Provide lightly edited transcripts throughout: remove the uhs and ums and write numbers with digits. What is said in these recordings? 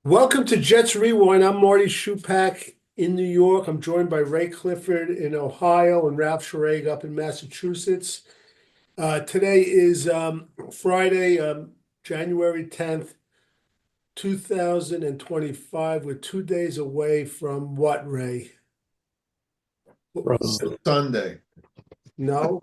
Welcome to Jets Rewind. I'm Marty Schupak in New York. I'm joined by Ray Clifford in Ohio and Ralph Schraeg up in Massachusetts. Today is Friday, January 10th, 2025. We're 2 days away from what, Ray? From Sunday. No,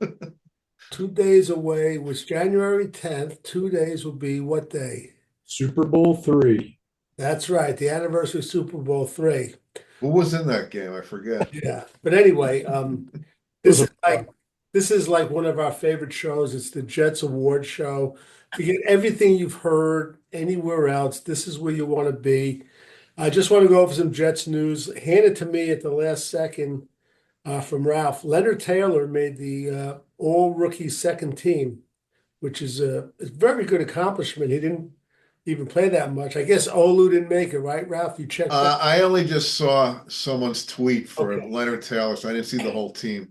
2 days away was January 10th. 2 days will be what day? Super Bowl III. That's right, the anniversary of Super Bowl III. Who was in that game? I forget. Yeah, but anyway, It was this a is like this is like one of our favorite shows. It's the Jets Award Show. To get everything you've heard anywhere else, this is where you want to be. I just want to go over some Jets news. Handed to me at the last second from Ralph. Leonard Taylor made the all-rookie second team, which is a very good accomplishment. He didn't even play that much. I guess Olu didn't make it, right, Ralph? You checked that? I only just saw someone's tweet for Okay. Leonard Taylor, so I didn't see the whole team.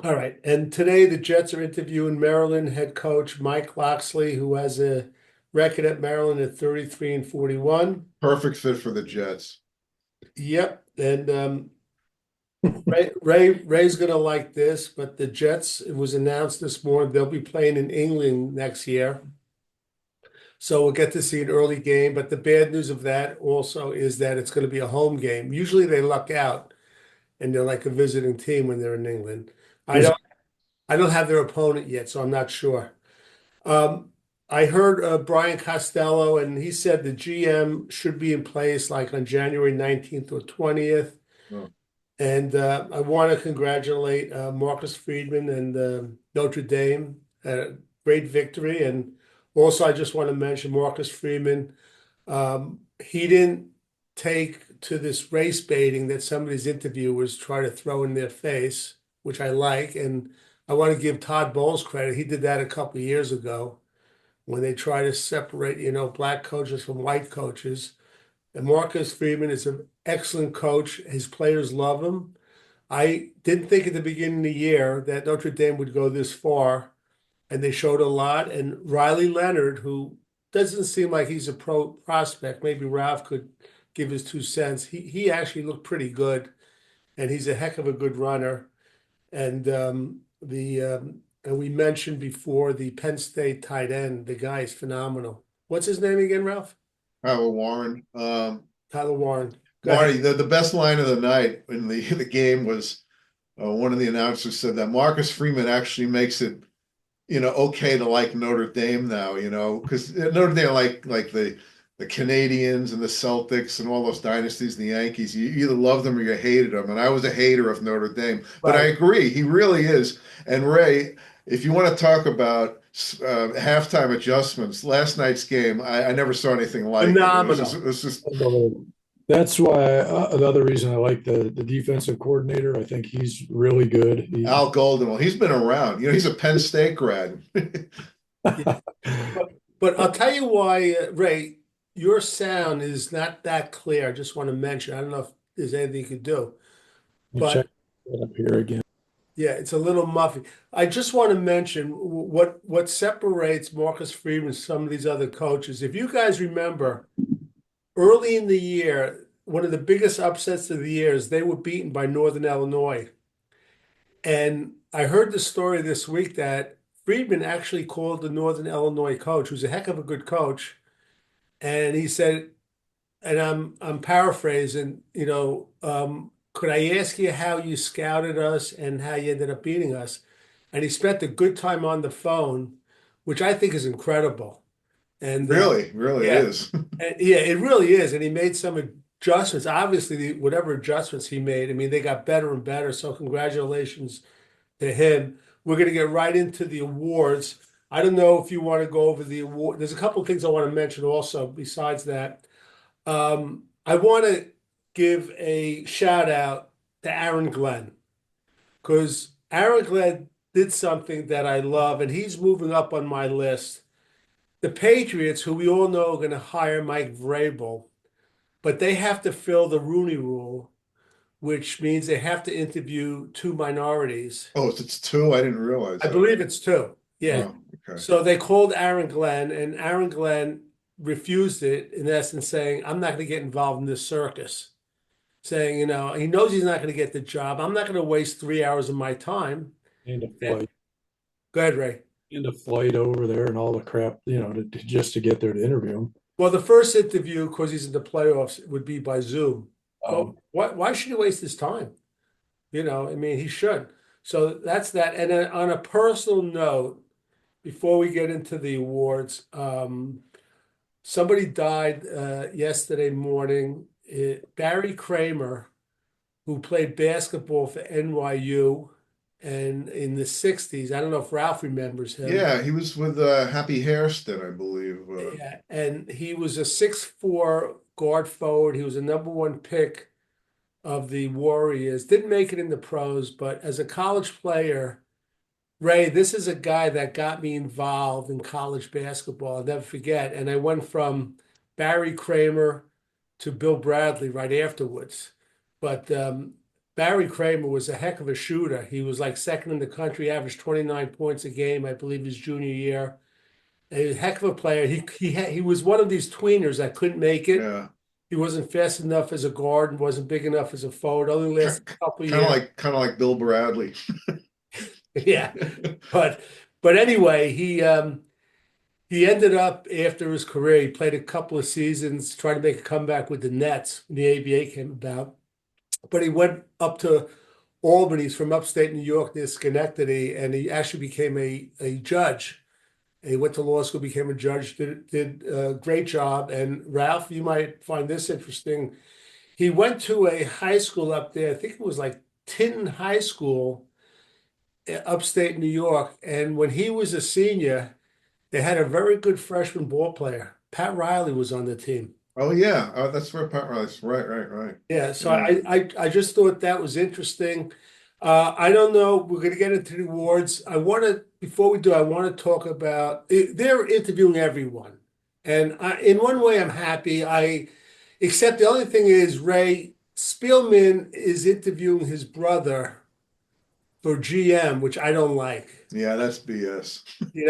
All right. And today the Jets are interviewing Maryland head coach Mike Loxley, who has a record at Maryland at 33 and 41. Perfect fit for the Jets. Yep. And Ray's gonna like this, but the Jets, it was announced this morning, they'll be playing in England next year. So we'll get to see an early game. But the bad news of that also is that it's going to be a home game. Usually they luck out and they're like a visiting team when they're in England. I was don't I don't have their opponent yet, so I'm not sure. I heard Brian Costello, and he said the GM should be in place like on January 19th or 20th. Oh, And I want to congratulate Marcus Friedman and Notre Dame. Great victory. And also, I just want to mention Marcus Friedman. He didn't take to this race baiting that some of these interviewers try to throw in their face, which I like. And I want to give Todd Bowles credit. He did that a couple of years ago when they try to separate, black coaches from white coaches. And Marcus Freeman is an excellent coach. His players love him. I didn't think at the beginning of the year that Notre Dame would go this far, and they showed a lot. And Riley Leonard, who doesn't seem like he's a pro prospect, maybe Ralph could give his 2 cents. He actually looked pretty good, and he's a heck of a good runner. And and we mentioned before the Penn State tight end, the guy is phenomenal. What's his name again, Ralph? Tyler Warren. Tyler Warren. Go ahead. Marty, the best line of the night in the game was one of the announcers said that Marcus Freeman actually makes it, okay to like Notre Dame now, because Notre Dame like the Canadians and the Celtics and all those dynasties, the Yankees. You either love them or you hated them, and I was a hater of Notre Dame. But I Right. agree, he really is. And Ray, if you want to talk about halftime adjustments, last night's game, I never saw anything like it. Phenomenal. It was just unbelievable. That's why the other reason I like the defensive coordinator. I think he's really good. Al Golden. Well, he's been around. He's a Penn State grad. Yeah. But I'll tell you why, Ray, your sound is not that clear. I just want to mention. I don't know if there's anything you could do, Let me check but that up here again. yeah, it's a little muffy. I just want to mention what separates Marcus Freeman from some of these other coaches. If you guys remember, early in the year, one of the biggest upsets of the year is they were beaten by Northern Illinois. And I heard the story this week that Friedman actually called the Northern Illinois coach, who's a heck of a good coach, and he said, and I'm paraphrasing, could I ask you how you scouted us and how you ended up beating us? And he spent a good time on the phone, which I think is incredible. And Really, really yeah, is. yeah, it really is. And he made some adjustments. Obviously, whatever adjustments he made, I mean, they got better and better. So congratulations to him. We're going to get right into the awards. I don't know if you want to go over the award. There's a couple of things I want to mention also besides that. I want to give a shout out to Aaron Glenn because Aaron Glenn did something that I love, and he's moving up on my list. The Patriots, who we all know are going to hire Mike Vrabel, but they have to fill the Rooney Rule, which means they have to interview two minorities. Oh, it's two. I didn't realize I that. believe it's two. Yeah. Oh, okay. So they called Aaron Glenn, and Aaron Glenn refused it, in essence saying, I'm not going to get involved in this circus. Saying, he knows he's not going to get the job. I'm not going to waste 3 hours of my time. And a Yeah. flight, Go ahead, Ray. and a flight over there and all the crap, just to get there to interview him. Well, the first interview, because he's in the playoffs, would be by Zoom. Well, why should he waste his time? I mean, he should. So that's that. And then on a personal note, before we get into the awards, somebody died yesterday morning. Barry Kramer, who played basketball for NYU and in the 60s. I don't know if Ralph remembers him. Yeah, he was with Happy Hairston, I believe. Yeah, and he was a 6'4" guard forward. He was a #1 pick of the Warriors. Didn't make it in the pros, but as a college player, Ray, this is a guy that got me involved in college basketball. I'll never forget. And I went from Barry Kramer to Bill Bradley right afterwards. But Barry Kramer was a heck of a shooter. He was like second in the country, averaged 29 points a game, I believe, his junior year. A heck of a player. He was one of these tweeners that couldn't make it. Yeah, He wasn't fast enough as a guard and wasn't big enough as a forward. Only lasted a couple of years. kind of like Bill Bradley. Yeah, but anyway, he ended up after his career. He played a couple of seasons, tried to make a comeback with the Nets when the ABA came about. But he went up to Albany. He's from upstate New York near Schenectady, and he actually became a judge. He went to law school, became a judge, did a great job. And Ralph, you might find this interesting. He went to a high school up there. I think it was like Tinton High School, upstate New York. And when he was a senior, they had a very good freshman ball player. Pat Riley was on the team. Oh yeah, that's where Pat Riley's. Right. Yeah, so Yeah. I just thought that was interesting. I don't know. We're going to get into the awards. Before we do, I want to talk about they're interviewing everyone, and in one way, I'm happy. Except the only thing is Ray Spielman is interviewing his brother for GM, which I don't like. Yeah, that's BS.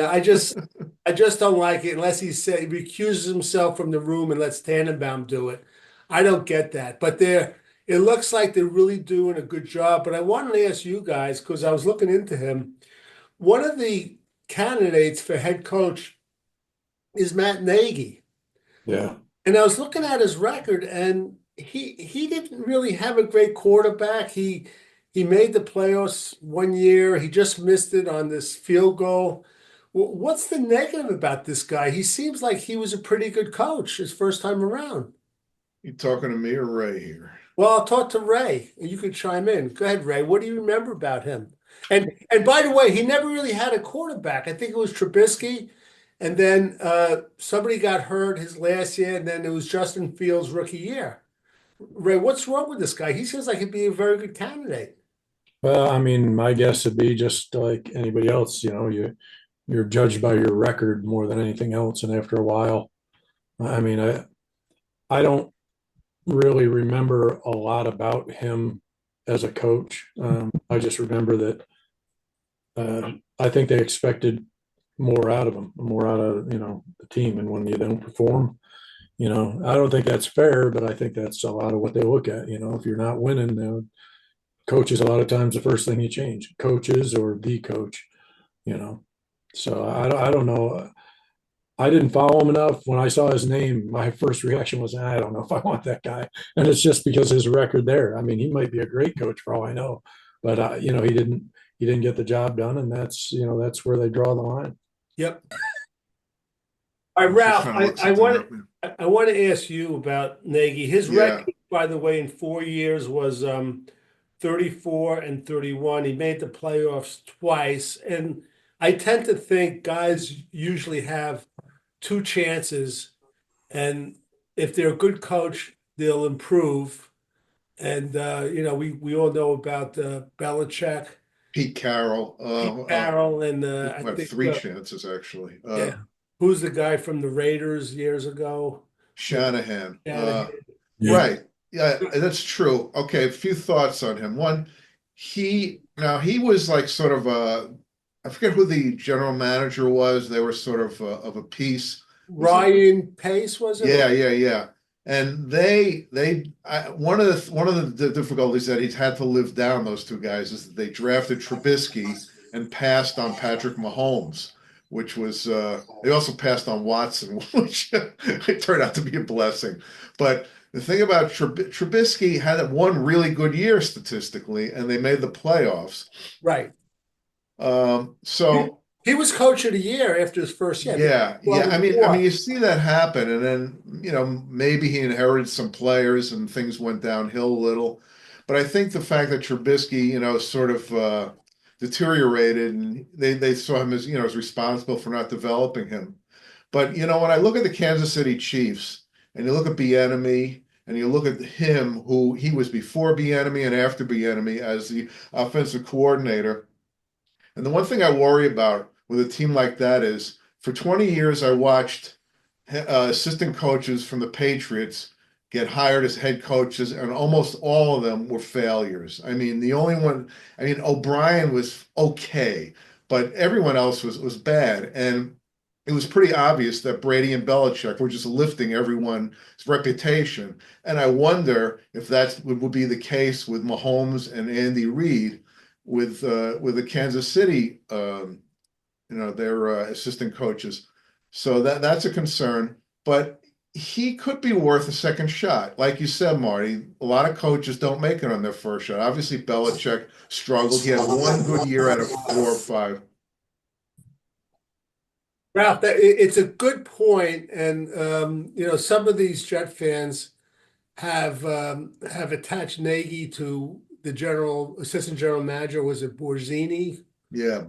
I just don't like it unless he recuses himself from the room and lets Tannenbaum do it. I don't get that. But it looks like they're really doing a good job. But I wanted to ask you guys, because I was looking into him. One of the candidates for head coach is Matt Nagy. Yeah. And I was looking at his record, and he didn't really have a great quarterback. He made the playoffs one year. He just missed it on this field goal. What's the negative about this guy? He seems like he was a pretty good coach his first time around. You talking to me or Ray here? Well, I'll talk to Ray, and you can chime in. Go ahead, Ray. What do you remember about him? And by the way, he never really had a quarterback. I think it was Trubisky, and then somebody got hurt his last year, and then it was Justin Fields' rookie year. Ray, what's wrong with this guy? He seems like he'd be a very good candidate. Well, I mean, my guess would be just like anybody else, you're judged by your record more than anything else. And after a while, I mean, I don't really remember a lot about him as a coach. I just remember that I think they expected more out of him, more out of, the team. And when you don't perform, I don't think that's fair, but I think that's a lot of what they look at. If you're not winning, coaches, a lot of times the first thing you change, coaches or the coach, So I don't know. I didn't follow him enough. When I saw his name, my first reaction was, I don't know if I want that guy. And it's just because his record there. I mean, he might be a great coach for all I know, but he didn't get the job done, and that's where they draw the line. Yep. All right, Ralph, I want to ask you about Nagy. His record, by the way, in 4 years was 34-31. He made the playoffs twice. And I tend to think guys usually have two chances. And if they're a good coach, they'll improve. And, we all know about Belichick. Pete Carroll. And I think three chances, actually. yeah. Who's the guy from the Raiders years ago? Shanahan. Yeah. Right. Yeah, that's true. Okay, a few thoughts on him. One, he was like sort of I forget who the general manager was. They were sort of a piece. Ryan Pace, was it? Yeah, yeah, yeah. And one of the difficulties that he's had to live down, those two guys, is that they drafted Trubisky and passed on Patrick Mahomes, which was they also passed on Watson, which it turned out to be a blessing. But the thing about Trubisky had one really good year statistically, and they made the playoffs. Right. So He was coach of the year after his first year. yeah, yeah. 12 and I mean, 4. you see that happen, and then maybe he inherited some players, and things went downhill a little. But I think the fact that Trubisky, sort of deteriorated, and they saw him as as responsible for not developing him. But when I look at the Kansas City Chiefs, and you look at Bieniemy, and you look at him, who he was before Bieniemy and after Bieniemy as the offensive coordinator. And the one thing I worry about with a team like that is for 20 years, I watched assistant coaches from the Patriots get hired as head coaches, and almost all of them were failures. I mean, the only one, I mean, O'Brien was okay, but everyone else was bad. And it was pretty obvious that Brady and Belichick were just lifting everyone's reputation. And I wonder if that would be the case with Mahomes and Andy Reid with the Kansas City, their assistant coaches. So that's a concern, but he could be worth a second shot. Like you said, Marty, a lot of coaches don't make it on their first shot. Obviously, Belichick struggled. He had one good year out of 4 or 5. Ralph, it's a good point, and some of these Jet fans have attached Nagy to the assistant general manager. Was it Borzini? Yeah,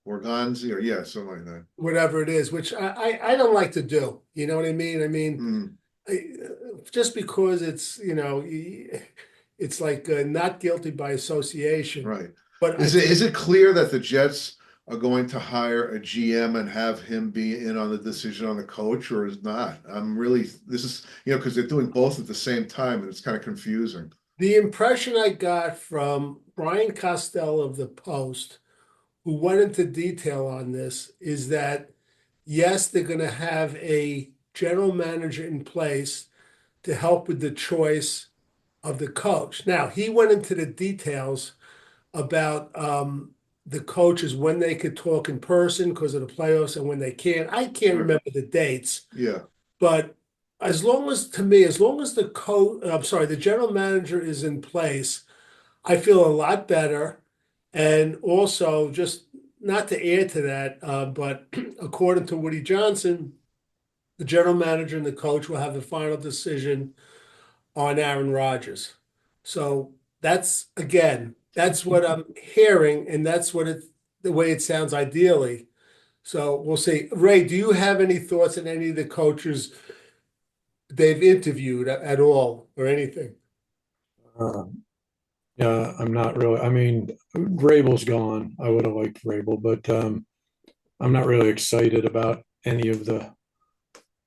Borgonzi, or yeah, something like that. Whatever it is, which I don't like to do. You know what I mean? I mean, Mm, just because it's like not guilty by association. right. But Is it clear that the Jets are going to hire a GM and have him be in on the decision on the coach, or is not? This is, because they're doing both at the same time, and it's kind of confusing. the impression I got from Brian Costello of the Post, who went into detail on this, is that yes, they're going to have a general manager in place to help with the choice of the coach. Now, he went into the details about the coaches when they could talk in person because of the playoffs and when they can't. I can't Right. remember the dates, Yeah, but as long as the general manager is in place, I feel a lot better. And also, just not to add to that, but according to Woody Johnson, the general manager and the coach will have the final decision on Aaron Rodgers. So that's what I'm hearing, and that's the way it sounds ideally. So we'll see. Ray, do you have any thoughts on any of the coaches they've interviewed at all or anything? Uh, yeah, I'm not really. I mean, Vrabel's gone. I would have liked Vrabel, but I'm not really excited about any of the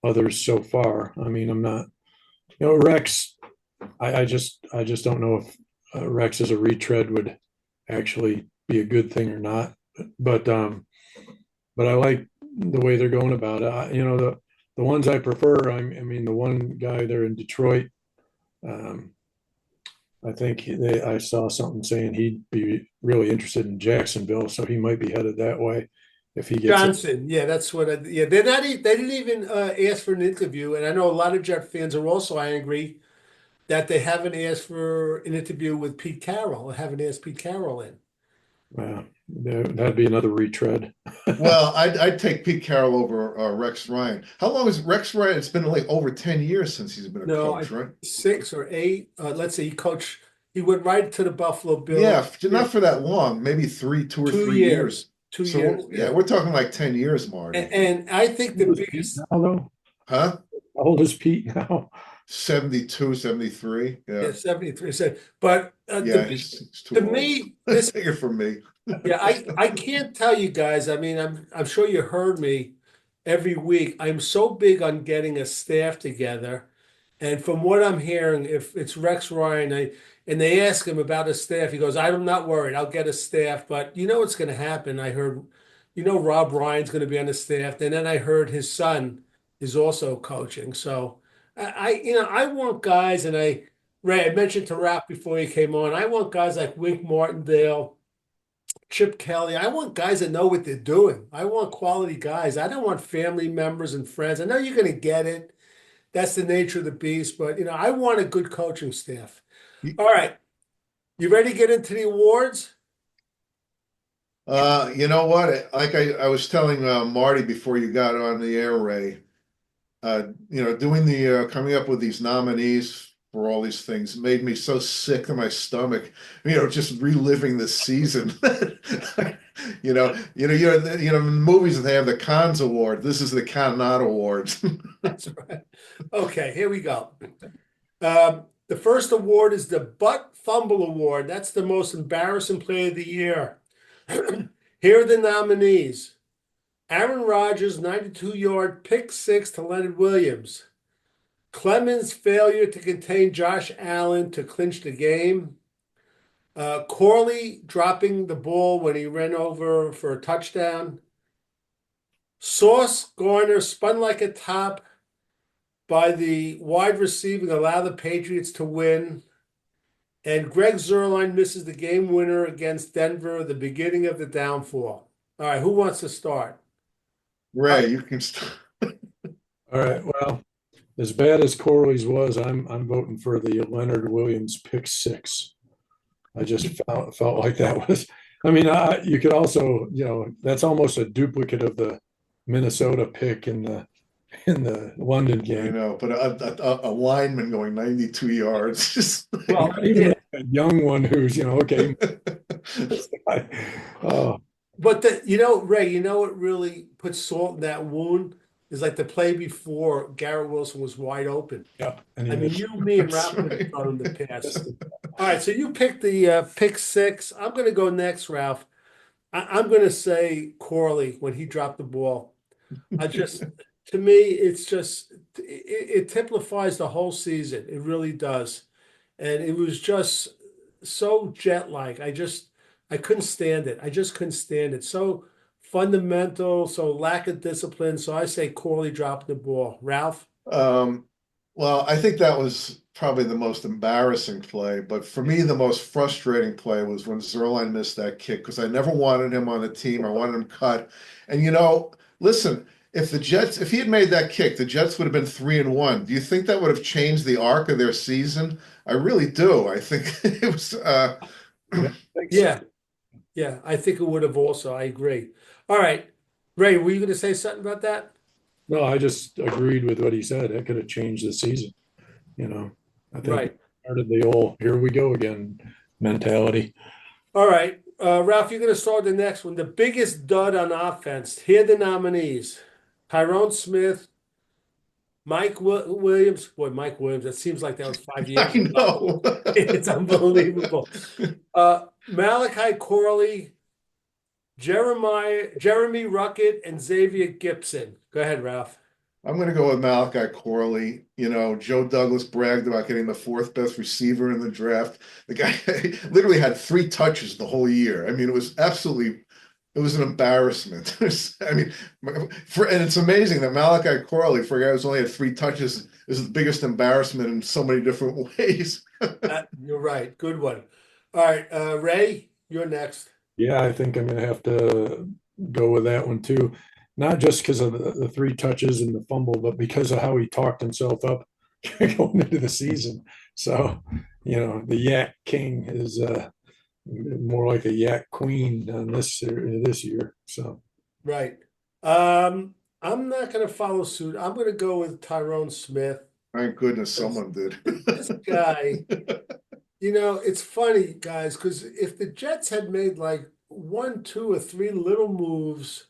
others so far. I mean, I'm not. Rex. I just don't know if Rex as a retread would actually be a good thing or not. But but I like the way they're going about it. The ones I prefer. I mean, the one guy there in Detroit. Um, I think I saw something saying he'd be really interested in Jacksonville, so he might be headed that way if he gets it. Johnson, yeah, that's what. Yeah, they didn't even ask for an interview, and I know a lot of Jet fans are also angry that they haven't asked for an interview with Pete Carroll. Haven't asked Pete Carroll in. That'd be another retread. well, I'd take Pete Carroll over Rex Ryan. How long is Rex Ryan? It's been like over 10 years since he's been a No, coach, right? 6 or 8. Let's say he coached. He went right to the Buffalo Bills. Yeah, not for that long, maybe 2 or 3 years. 2 years. So yeah, we're talking like 10 years, Marty. And I think the How old is Pete biggest, now, though? Huh? How old is Pete now? 72, 73. yeah, Yeah. 73 said, but Yeah, it's too to old. me, this Take it from me. yeah, I can't tell you guys. I mean, I'm sure you heard me every week. I'm so big on getting a staff together. And from what I'm hearing, if it's Rex Ryan, and they ask him about his staff, he goes, I'm not worried. I'll get a staff. But you know what's going to happen? I heard, Rob Ryan's going to be on the staff. And then I heard his son is also coaching. So I want guys, and Ray, I mentioned to Rap before he came on, I want guys like Wink Martindale, Chip Kelly. I want guys that know what they're doing. I want quality guys. I don't want family members and friends. I know you're going to get it. That's the nature of the beast, but I want a good coaching staff. You, All right, you ready to get into the awards? you know what? Like I was telling Marty before you got on the air, Ray, doing coming up with these nominees for all these things made me so sick to my stomach. Just reliving the season. Movies that have the Cons Award. This is the Con Not Awards. That's right. Okay, here we go. The first award is the Butt Fumble Award. That's the most embarrassing play of the year. Here are the nominees. Aaron Rodgers' 92-yard pick six to Leonard Williams. Clemens' failure to contain Josh Allen to clinch the game. Corley dropping the ball when he ran over for a touchdown. Sauce Gardner spun like a top by the wide receiver and allow the Patriots to win. And Greg Zuerlein misses the game winner against Denver, the beginning of the downfall. All right, who wants to start? Ray, you can start. All right. Well, as bad as Corley's was, I'm voting for the Leonard Williams pick six. I just felt like that was. I mean, you could also, that's almost a duplicate of the Minnesota pick in the London I game. know, but a lineman going 92 yards. Just Well, Even a young one who's, okay. Oh, but Ray, what really puts salt in that wound is like the play before Garrett Wilson was wide open. yeah. I mean, you, me, and That's Ralph would have right. thrown the pass. All right, so you picked the pick six. I'm going to go next, Ralph. I'm going to say Corley when he dropped the ball. To me, it typifies the whole season. It really does. And it was just so jet-like. I couldn't stand it. I just couldn't stand it. So fundamental, so lack of discipline. So I say Corley dropped the ball. Ralph? Um, well, I think that was probably the most embarrassing play, but for me, the most frustrating play was when Zerline missed that kick because I never wanted him on the team. I wanted him cut. And listen, if he had made that kick, the Jets would have been 3-1. Do you think that would have changed the arc of their season? I really do. I think it was. Yeah. Yeah, I think it would have also. I agree. All right. Ray, were you going to say something about that? no, I just agreed with what he said. It could have changed the season. I think Right. it started the old "here we go again" mentality. All right. Ralph, you're going to start the next one. The biggest dud on offense. Here are the nominees. Tyrone Smith, Williams. Boy, Mike Williams, that seems like that was 5 years I ago. know. It's unbelievable. Malachi Corley, Jeremy Ruckett, and Xavier Gibson. Go ahead, Ralph. I'm going to go with Malachi Corley. Joe Douglas bragged about getting the fourth best receiver in the draft. The guy literally had 3 touches the whole year. I mean, it was an embarrassment. I mean, and it's amazing that Malachi Corley, for a guy who's only had 3 touches, is the biggest embarrassment in so many different ways. You're right. Good one. All right, Ray, you're next. Yeah, I think I'm going to have to go with that one too. Not just because of the 3 touches and the fumble, but because of how he talked himself up going into the season. So, the Yak King is more like a Yak Queen on this year. So, Right. I'm not going to follow suit. I'm going to go with Tyrone Smith. Thank goodness someone did. This guy, it's funny, guys, because if the Jets had made like 1, 2, or 3 little moves,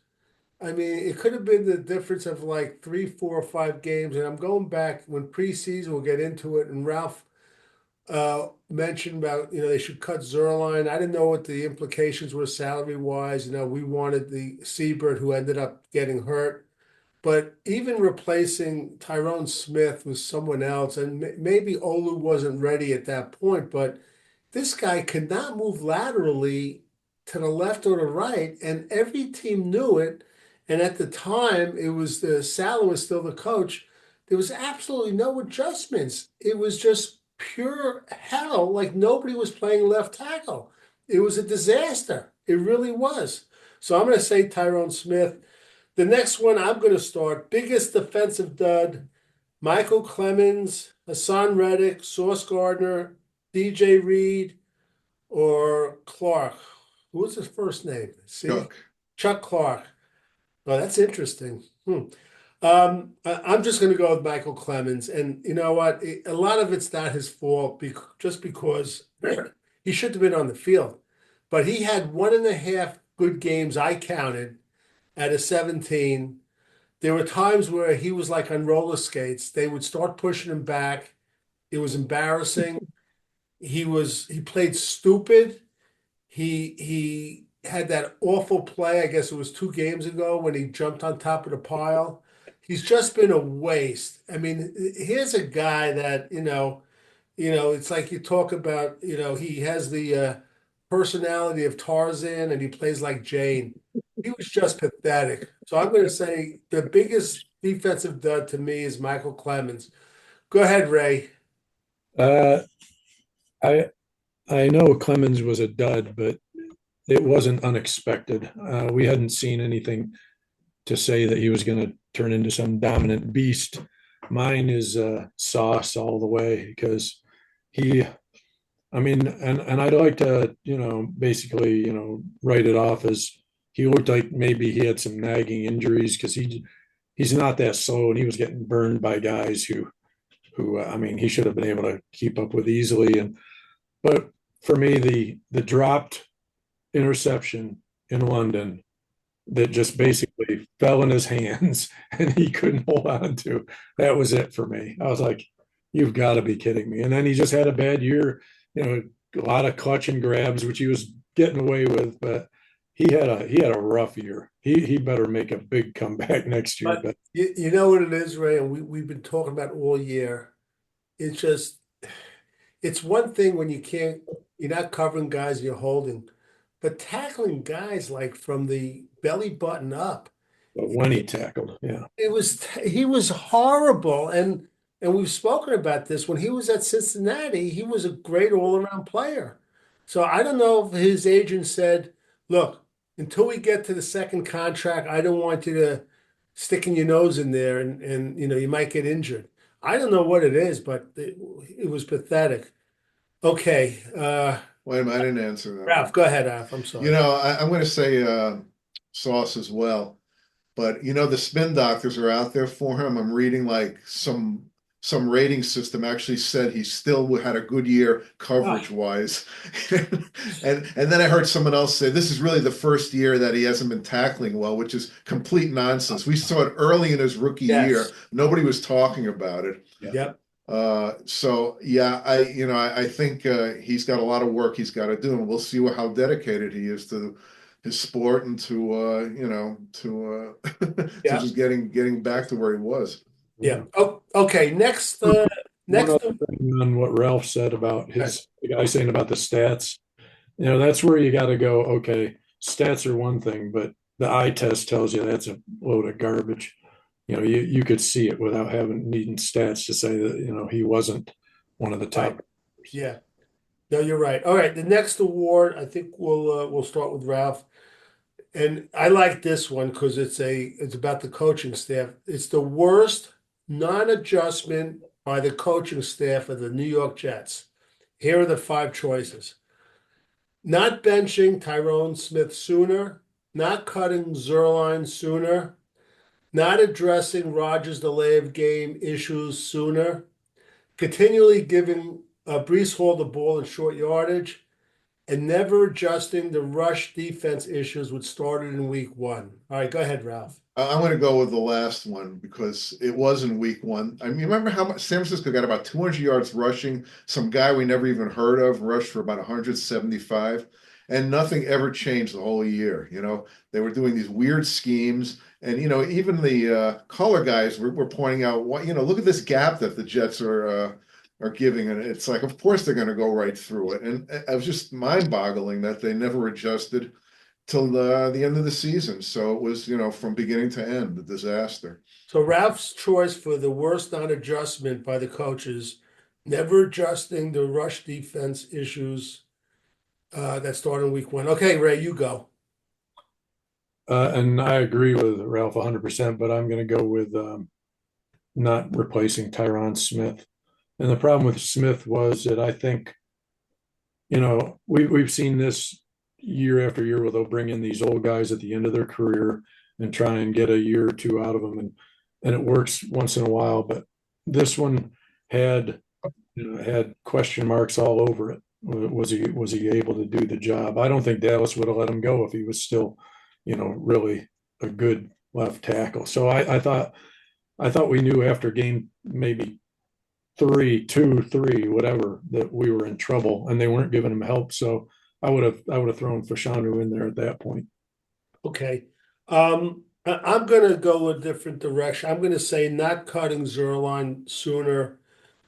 I mean, it could have been the difference of like 3, 4, or 5 games. And I'm going back when preseason, we'll get into it. And Ralph mentioned about, they should cut Zerline. I didn't know what the implications were salary-wise. We wanted the Seabird who ended up getting hurt. But even replacing Tyrone Smith with someone else, and maybe Olu wasn't ready at that point, but this guy could not move laterally to the left or the right, and every team knew it. And at the time, it was Salah was still the coach. There was absolutely no adjustments. It was just pure hell. Like nobody was playing left tackle. It was a disaster. It really was. So I'm going to say Tyrone Smith. The next one I'm going to start, biggest defensive dud, Michael Clemens, Hassan Reddick, Sauce Gardner, DJ Reed, or Clark. Who was his first name? See? Chuck. Chuck Clark. Oh, that's interesting. I'm just going to go with Michael Clemens. And you know what? A lot of it's not his fault just because he should have been on the field. But he had 1.5 good games I counted out of 17. There were times where he was like on roller skates. They would start pushing him back. It was embarrassing. He played stupid. He had that awful play, I guess it was 2 games ago when he jumped on top of the pile. He's just been a waste. I mean, here's a guy that, it's like you talk about, he has the personality of Tarzan and he plays like Jane. He was just pathetic. So I'm going to say the biggest defensive dud to me is Michael Clemens. Go ahead, Ray. Uh, I I know Clemens was a dud, but it wasn't unexpected. We hadn't seen anything to say that he was going to turn into some dominant beast. Mine is Sauce all the way because he, I mean, and I'd like to, basically, write it off as he looked like maybe he had some nagging injuries because he's not that slow and he was getting burned by guys who I mean, he should have been able to keep up with easily. But for me, the dropped interception in London that just basically fell in his hands and he couldn't hold on to. That was it for me. I was like, you've got to be kidding me. And then he just had a bad year, a lot of clutch and grabs, which he was getting away with, but he had a rough year. He better make a big comeback next year. But You know what it is, Ray, and we've been talking about all year. It's just, it's one thing when you're not covering guys you're holding, but tackling guys like from the belly button up. when he tackled, yeah. He was horrible, and we've spoken about this. When he was at Cincinnati, he was a great all-around player. So I don't know if his agent said, "Look, until we get to the second contract, I don't want you to sticking your nose in there, and you might get injured." I don't know what it is, but it was pathetic. Okay, Wait a minute, I didn't answer that Ralph, one. go ahead, Ralph. I'm sorry. I'm going to say Sauce as well. But the spin doctors are out there for him. I'm reading like some rating system actually said he still had a good year coverage wise. And then I heard someone else say this is really the first year that he hasn't been tackling well, which is complete nonsense. We saw it early in his rookie year. Nobody was talking about it. Yep. So yeah, I think he's got a lot of work he's got to do, and we'll see how dedicated he is to his sport and to to Yeah. just getting back to where he was. Yeah. Oh, okay. Next, One next. other thing on what Ralph said about the guy saying about the stats, that's where you got to go. Okay, stats are one thing, but the eye test tells you that's a load of garbage. You could see it without needing stats to say that he wasn't one of the top. Yeah. No, you're right. All right. The next award, I think we'll start with Ralph. And I like this one because it's about the coaching staff. It's the worst non-adjustment by the coaching staff of the New York Jets. Here are the 5 choices. Not benching Tyrone Smith sooner, not cutting Zerline sooner, not addressing Rodgers' delay of game issues sooner, continually giving Brees Hall the ball in short yardage, and never adjusting the rush defense issues which started in week 1. All right, go ahead, Ralph. I'm going to go with the last one because it was in week 1. I mean, remember how much San Francisco got about 200 yards rushing? Some guy we never even heard of rushed for about 175, and nothing ever changed the whole year. They were doing these weird schemes, and even the color guys were pointing out, look at this gap that the Jets are giving, and it's like, of course they're going to go right through it, and it was just mind-boggling that they never adjusted. till the end of the season. So it was, from beginning to end, a disaster. So Ralph's choice for the worst non-adjustment by the coaches, never adjusting the rush defense issues that started in week 1. Okay, Ray, you go. And I agree with Ralph 100%, but I'm going to go with not replacing Tyron Smith. And the problem with Smith was that I think, we've seen this year after year where they'll bring in these old guys at the end of their career and try and get a year or two out of them, and it works once in a while. But this one had had question marks all over it. Was he able to do the job? I don't think Dallas would have let him go if he was still, really a good left tackle. So I thought we knew after game maybe 3, whatever, that we were in trouble and they weren't giving him help. So I would have thrown Fashanu in there at that point. Okay. I'm going to go a different direction. I'm going to say not cutting Zerline sooner.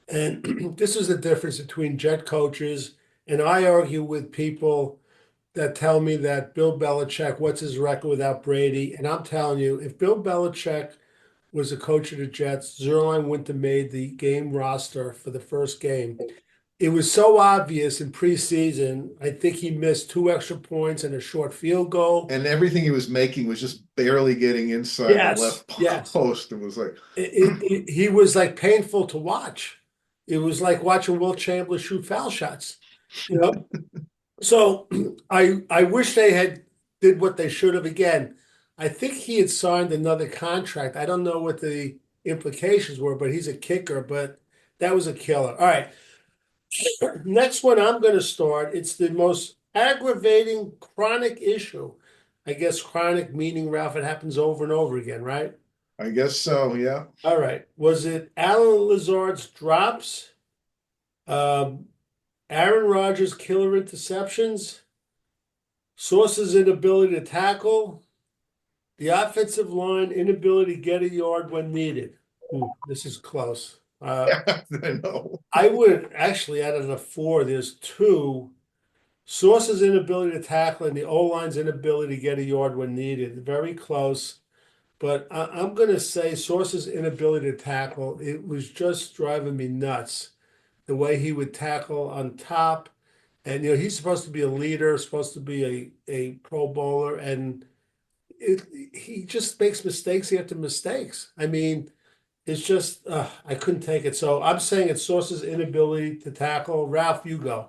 And this is the difference between Jet coaches. And I argue with people that tell me that Bill Belichick, what's his record without Brady? And I'm telling you, if Bill Belichick was a coach of the Jets, Zerline wouldn't have made the game roster for the first game. It was so obvious in preseason. I think he missed 2 extra points and a short field goal. And everything he was making was just barely getting inside the left post. It was like he was like painful to watch. It was like watching Will Chamberlain shoot foul shots. So I wish they had did what they should have. Again, I think he had signed another contract. I don't know what the implications were, but he's a kicker. But that was a killer. All right. Next one I'm going to start. It's the most aggravating chronic issue. I guess chronic meaning, Ralph, it happens over and over again, right? I guess so, yeah. All right. Was it Alan Lazard's drops? Aaron Rodgers' killer interceptions? Sauce's inability to tackle? The offensive line inability to get a yard when needed? Ooh, this is close. I know. I would actually, out of the 4, there's 2. Sauce's inability to tackle and the O-line's inability to get a yard when needed. Very close. But I'm going to say Sauce's inability to tackle, it was just driving me nuts. The way he would tackle on top. And, he's supposed to be a leader, supposed to be a Pro Bowler. And he just makes mistakes after mistakes. I mean, it's just, I couldn't take it. So I'm saying it's Sauce's inability to tackle. Ralph, you go.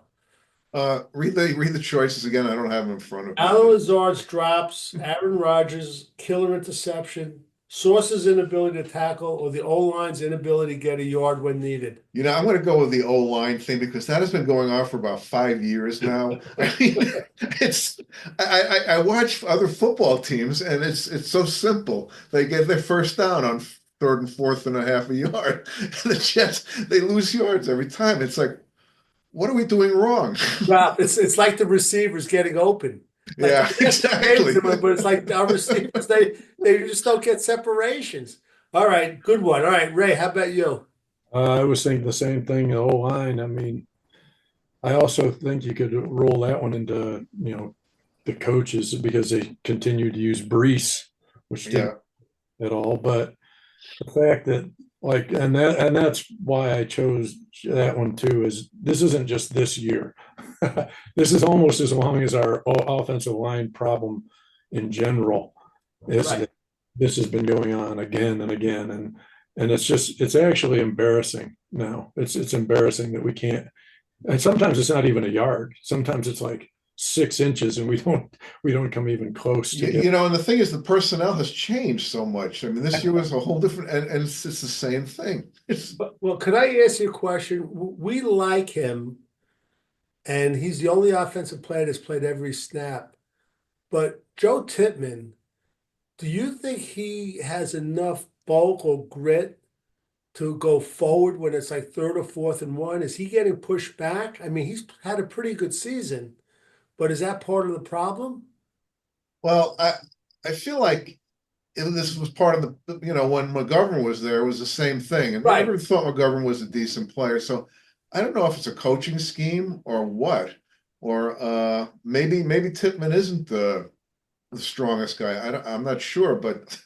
Read the choices again. I don't have them in front of me. Alan Lazard's drops, Aaron Rodgers' killer interception, Sauce's inability to tackle, or the O-line's inability to get a yard when needed. I'm going to go with the O-line thing because that has been going on for about 5 years now. I mean, I watch other football teams and it's so simple. They get their first down on 3rd and 4th and a half a yard. And the Jets, they lose yards every time. It's like, what are we doing wrong? Well, it's like the receivers getting open. Like, yeah, exactly. But it's like our receivers, they just don't get separations. All right, good one. All right, Ray, how about you? I was thinking the same thing, the whole line. I mean, I also think you could roll that one into, the coaches because they continued to use Brees, which didn't at all. But the fact that and that's why I chose that one too, is this isn't just this year. This is almost as long as our offensive line problem in general. Right. This has been going on again and again, and it's actually embarrassing now. It's embarrassing that we can't, and sometimes it's not even a yard. Sometimes it's like 6 inches and we don't come even close to it. And the thing is the personnel has changed so much. I mean, this year was a whole different, and it's the same thing. Well, could I ask you a question? We like him, and he's the only offensive player that's played every snap. But Joe Tippmann, do you think he has enough bulk or grit to go forward when it's like 3rd or 4th and 1? Is he getting pushed back? I mean, he's had a pretty good season, but is that part of the problem? Well, I feel like this was part of the, when McGovern was there, it was the same thing. And I never thought McGovern was a decent player. So I don't know if it's a coaching scheme or what, or maybe Tippmann isn't the the strongest guy. I'm not sure, but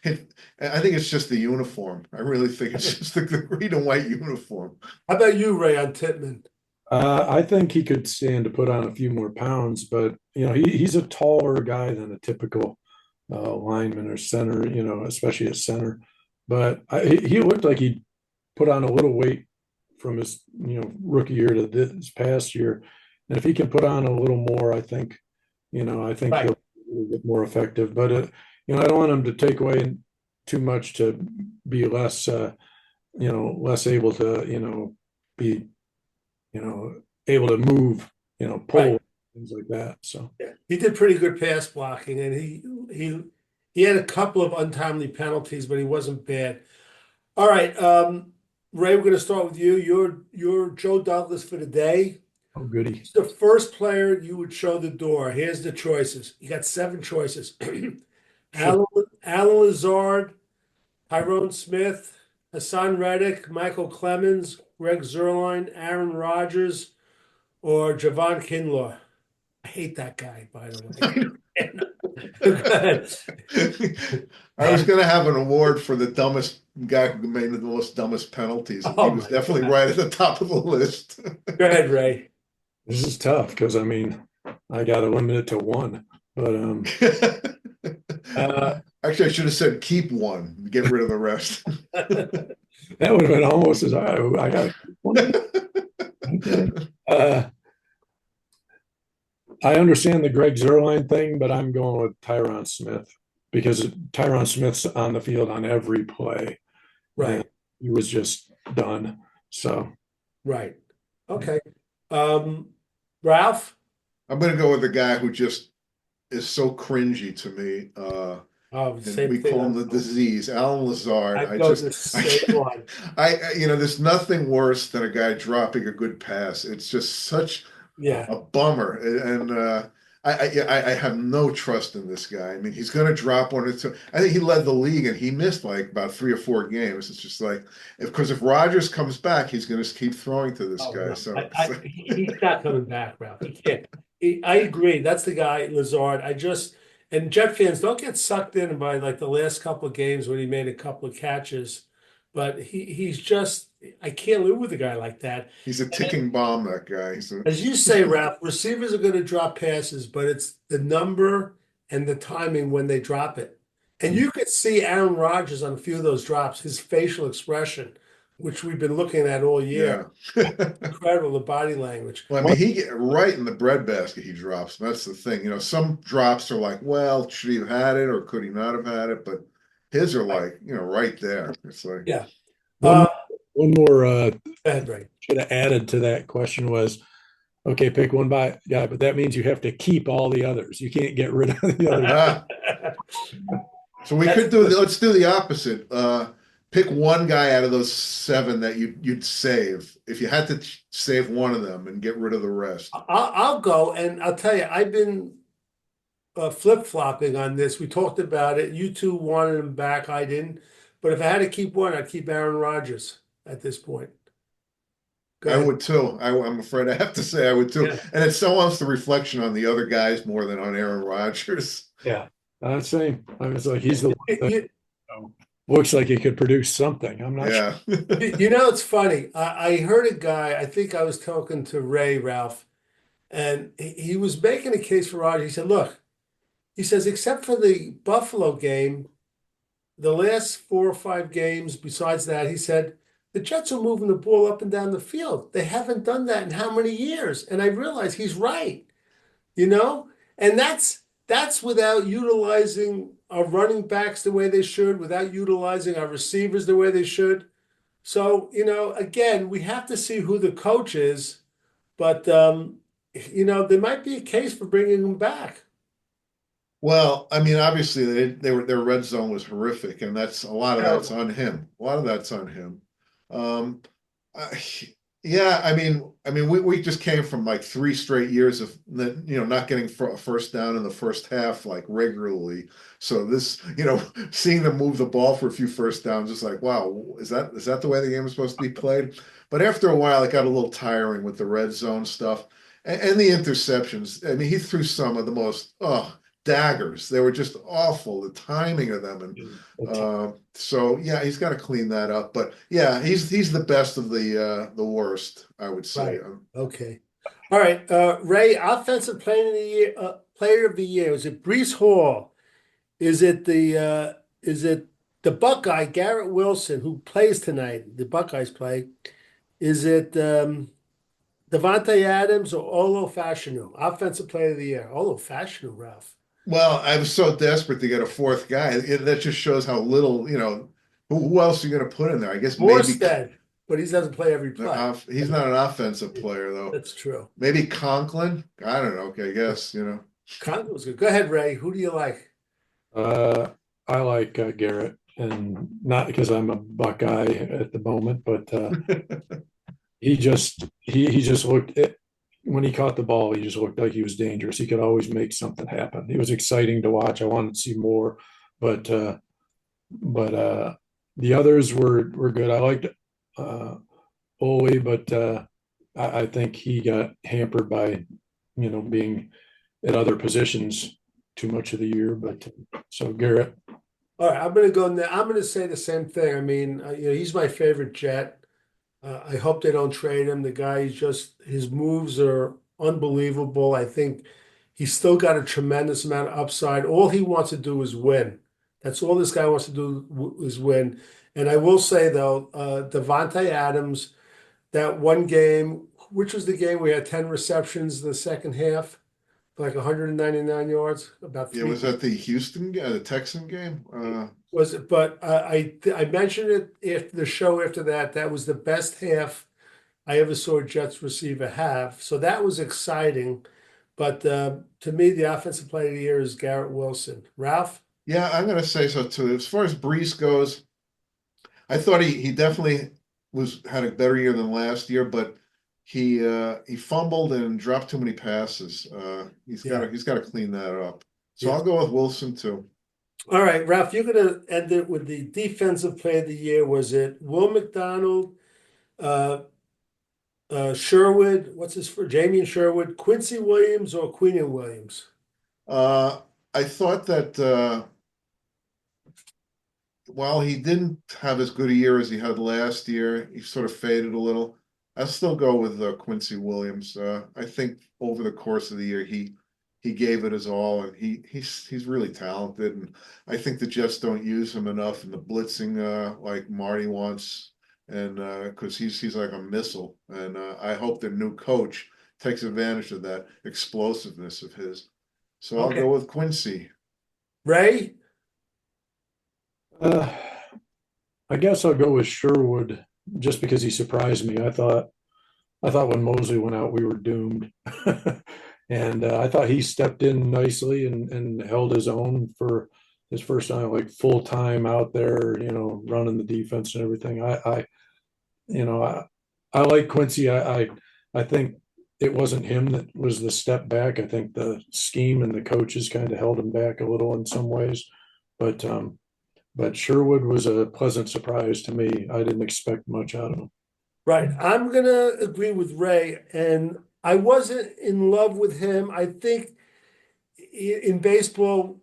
I think it's just the uniform. I really think it's just the green and white uniform. How about you, Ray, on Titman? I think he could stand to put on a few more pounds, but he's a taller guy than a typical lineman or center, especially at center. But he looked like he put on a little weight from his rookie year to this past year, and if he can put on a little more, I think Right. he'll be a little bit more effective. But I don't want him to take away too much to be less able to be able to move, Right. pull things like that. So Yeah. He did pretty good pass blocking, and he had a couple of untimely penalties, but he wasn't bad. All right, Ray, we're going to start with you. You're Joe Douglas for the day. oh goody. Who's the first player you would show the door? Here's the choices. You got seven choices. Sure. Alan Lazard, Tyrone Smith, Hassan Reddick, Michael Clemens, Greg Zerline, Aaron Rodgers, or Javon Kinlaw. I hate that guy, by the way. Go ahead. I was going to have an award for the dumbest guy who made the most dumbest penalties, and he Oh was my definitely God. right at the top of the list. Go ahead, Ray. This is tough because I got to limit it to one. But uh, Actually, I should have said keep one, get rid of the rest. that would have been almost as I got one. Okay. I understand the Greg Zerline thing, but I'm going with Tyron Smith because Tyron Smith's on the field on every play. And Right, he was just done. So right. Okay. Ralph? I'm going to go with the guy who just is so cringy to me. Oh, And same we thing. call him the disease, Alan Lazard. I go the same one. There's nothing worse than a guy dropping a good pass. It's just such Yeah. a bummer, and I have no trust in this guy. I mean, he's going to drop one or two. I think he led the league, and he missed like about 3 or 4 games. It's just like if Rodgers comes back, he's going to keep throwing to this Oh guy. no, So he's not coming back, Ralph. He can't. I agree. That's the guy, Lazard. And Jet fans don't get sucked in by like the last couple of games when he made a couple of catches, but he's just I can't live with a guy like that. he's a ticking bomb. That guy. As you say, Ralph, receivers are going to drop passes, but it's the number and the timing when they drop it. And you could see Aaron Rodgers on a few of those drops, his facial expression, which we've been looking at all year. Yeah. Incredible, the body language. Well, I mean, he get right in the breadbasket. He drops. That's the thing. Some drops are like, well, should he have had it or could he not have had it? But his are like, right there. It's like, Yeah. one Uh, one more Go ahead, Ray. should have added to that question was okay, pick one by yeah, but that means you have to keep all the others. You can't get rid of the others. so we That's could let's do the opposite. Pick one guy out of those seven that you'd save if you had to save one of them and get rid of the rest. I'll go, and I'll tell you, I've been flip-flopping on this. We talked about it. You two wanted him back. I didn't. But if I had to keep one, I'd keep Aaron Rodgers at this point. Go I ahead. would too. I'm afraid I have to say I would too. Yeah. And it's almost the reflection on the other guys more than on Aaron Rodgers. Yeah. Same. I was like, he's the one that You, looks like he could produce something. I'm not sure. Yeah. it's funny. I heard a guy, I think I was talking to Ray, Ralph, and he was making a case for Rodgers. He said, look, he says, except for the Buffalo game, the last 4 or 5 games, besides that, he said, the Jets are moving the ball up and down the field. They haven't done that in how many years? And I realized he's right, you know? And that's without utilizing our running backs the way they should, without utilizing our receivers the way they should. So, again, we have to see who the coach is, but there might be a case for bringing him back. Well, I mean, obviously their red zone was horrific, and that's a lot of that's Terrible. on him. A lot of that's on him. Um, I, yeah, we just came from like 3 straight years of not getting a first down in the first half like regularly. So this, seeing them move the ball for a few first downs, it's like, wow, is that the way the game is supposed to be played? But after a while, it got a little tiring with the red zone stuff and the interceptions. I mean, he threw some of the most daggers. They were just awful, the timing of them. And so yeah, he's got to clean that up. But yeah, he's the best of the worst, I would say. Right. Okay. All right. Ray, offensive player of the year. Is it Brees Hall? Is it the Buckeye, Garrett Wilson, who plays tonight? The Buckeyes play. Is it Devontae Adams or Olo Fashanu? Offensive player of the year. Olo Fashanu, Ralph. Well, I was so desperate to get a fourth guy. That just shows how little, who else are you going to put in there? I guess maybe Morstead, but he doesn't play every play. he's not an offensive player though. That's true. Maybe Conklin. I don't know. Okay, I guess. Conklin was good. Go ahead, Ray. Who do you like? I like Garrett, and not because I'm a Buckeye at the moment, but he just looked when he caught the ball, he just looked like he was dangerous. He could always make something happen. He was exciting to watch. I wanted to see more, but the others were good. I liked Ole, but I think he got hampered by being at other positions too much of the year. But so Garrett. All right, I'm going to go. I'm going to say the same thing. I mean, he's my favorite Jet. I hope they don't trade him. The guy, his moves are unbelievable. I think he's still got a tremendous amount of upside. All he wants to do is win. That's all this guy wants to do is win. And I will say though, Devontae Adams, that one game, which was the game we had 10 receptions in the second half, like 199 yards, about Yeah, three. was that the Texan game? Was it? But I mentioned it if the show after that. That was the best half I ever saw Jets receiver have. So that was exciting. But to me, the offensive player of the year is Garrett Wilson. Ralph? Yeah, I'm going to say so too. As far as Brees goes, I thought he definitely had a better year than last year, but he fumbled and dropped too many passes. He's got to clean that up. So I'll go with Wilson too. All right, Ralph, you're going to end it with the defensive player of the year. Was it Will McDonald, Sherwood? What's his for? Jamie Sherwood, Quincy Williams, or Queen Williams? I thought that while he didn't have as good a year as he had last year, he sort of faded a little. I'll still go with Quincy Williams. I think over the course of the year, he gave it his all, and he's really talented. And I think the Jets don't use him enough in the blitzing like Marty wants, and because he's like a missile. And I hope the new coach takes advantage of that explosiveness of his. So I'll go with Quincy. Ray? I guess I'll go with Sherwood just because he surprised me. I thought when Mosley went out, we were doomed. And I thought he stepped in nicely and held his own for his first time, like full time out there, running the defense and everything. I like Quincy. I think it wasn't him that was the step back. I think the scheme and the coaches kind of held him back a little in some ways, but Sherwood was a pleasant surprise to me. I didn't expect much out of him. Right. I'm going to agree with Ray. And I wasn't in love with him. I think in baseball,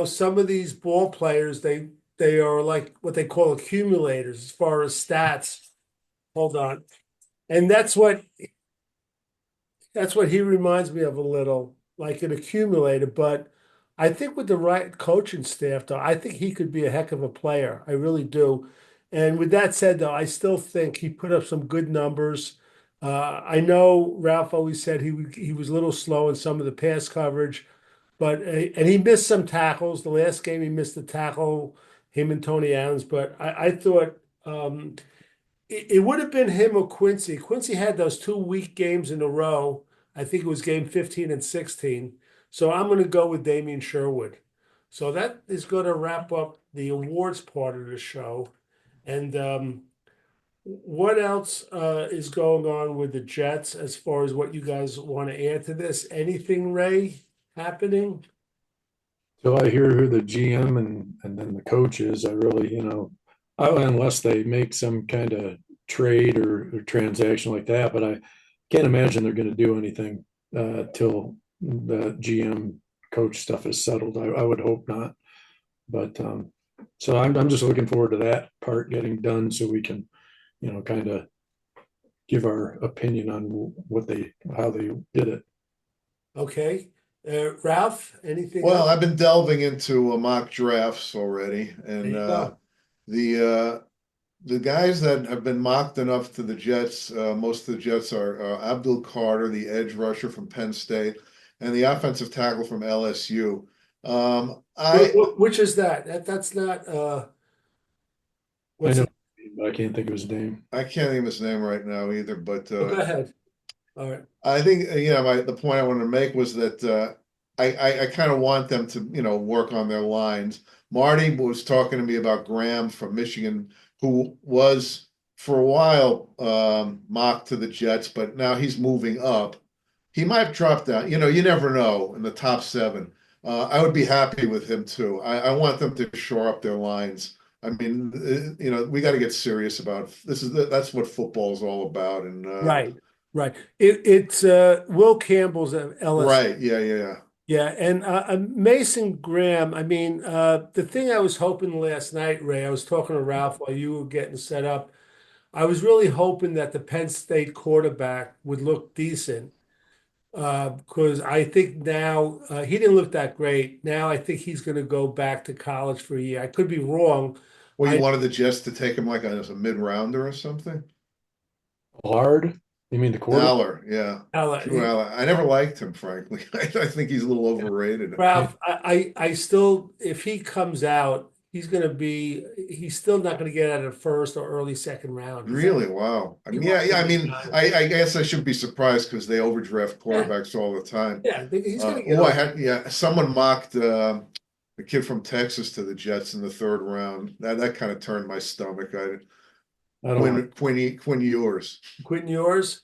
some of these ball players, they are like what they call accumulators as far as stats. Hold on. And that's what he reminds me of a little, like an accumulator. But I think with the right coaching staff, though, I think he could be a heck of a player. I really do. And with that said, though, I still think he put up some good numbers. I know Ralph always said he was a little slow in some of the pass coverage, but and he missed some tackles. The last game he missed the tackle, him and Tony Adams. But I thought it would have been him or Quincy. Quincy had those 2 weak games in a row. I think it was game 15 and 16. So I'm going to go with Damian Sherwood. So that is going to wrap up the awards part of the show. And what else is going on with the Jets as far as what you guys want to add to this? Anything, Ray, happening? Till I hear who the GM and then the coach is, I really, unless they make some kind of trade or transaction like that, but I can't imagine they're going to do anything till the GM coach stuff is settled. I would hope not. But so I'm just looking forward to that part getting done so we can, kind of give our opinion on how they did it. Okay. Ralph, anything Well, else? I've been delving into mock drafts already, There and you go. the the guys that have been mocked enough to the Jets, most of the Jets are Abdul Carter, the edge rusher from Penn State, and the offensive tackle from LSU. Which is that? That's not I what's know, it? but I can't think of his name. I can't think of his name right now either, but Oh, go ahead. All right. I think the point I wanted to make was that I kind of want them to work on their lines. Marty was talking to me about Graham from Michigan, who was for a while mocked to the Jets, but now he's moving up. He might drop down. You never know in the top seven. I would be happy with him too. I want them to shore up their lines. I mean, we got to get serious about this. That's what football is all about, and Right. Right. It's Will Campbell's at LSU. right, yeah, yeah, yeah. Yeah, and Mason Graham. I mean, the thing I was hoping last night, Ray, I was talking to Ralph while you were getting set up. I was really hoping that the Penn State quarterback would look decent because I think now he didn't look that great. Now I think he's going to go back to college for a year. I could be wrong. Well, you I wanted the Jets to take him like as a mid-rounder or something? Lard? You mean the quarterback? Aller, yeah. Ella, Drew Aller. I never liked him, frankly. I think he's a little overrated. Ralph, I still, if he comes out, he's still not going to get out of the first or early second round. Really? Wow. I He mean, yeah, wants yeah. to I get mean, out of it. I guess I shouldn't be surprised because they overdraft Yeah, quarterbacks all the time. yeah, he's going to get Oh, I over. had yeah. Someone mocked the kid from Texas to the Jets in the third round. That kind of turned my stomach. I don't like. Quinn Ewers. Quitting yours.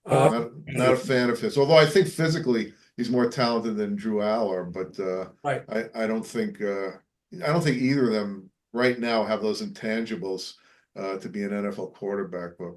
I like Not a fan of his. Although I think physically he's more talented than Drew Aller, but Right. I don't think either of them right now have those intangibles to be an NFL quarterback. But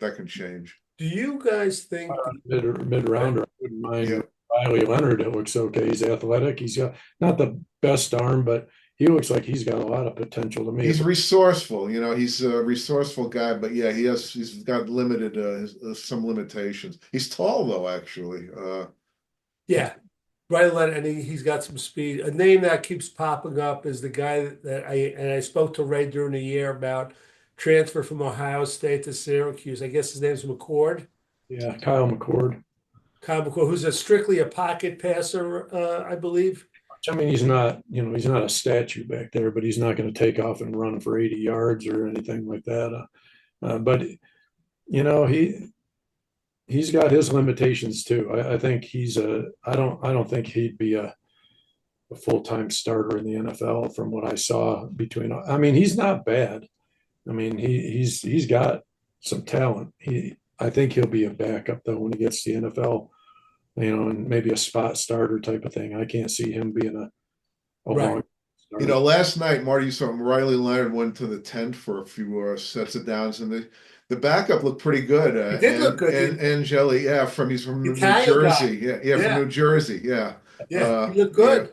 that can change. Do you guys think mid rounder. I wouldn't Yeah, mind Riley Leonard. It looks okay. He's athletic. He's got not the best arm, but he looks like he's got a lot of potential to me. he's resourceful. He's a resourceful guy. But yeah, he's got limited some limitations. He's tall though, actually. yeah, right, and he's got some speed. A name that keeps popping up is the guy that I spoke to Ray during the year about transfer from Ohio State to Syracuse. I guess his name's McCord. Yeah, Kyle McCord. Kyle McCord, who's strictly a pocket passer, I believe. I mean, he's not a statue back there, but he's not going to take off and run for 80 yards or anything like that. But you know, he's got his limitations too. I think I don't think he'd be a full-time starter in the NFL from what I saw between. I mean, he's not bad. I mean, he's got some talent. I think he'll be a backup though when he gets to the NFL, and maybe a spot starter type of thing. I can't see him being a Right. long starter. Last night Marty saw Riley Leonard went to the tent for a few sets of downs, and the backup looked pretty good. He did look good. And Angeli, yeah, he's from New Italian guy. Jersey, yeah, from Yeah, New Jersey, yeah. yeah, he looked Yeah. good.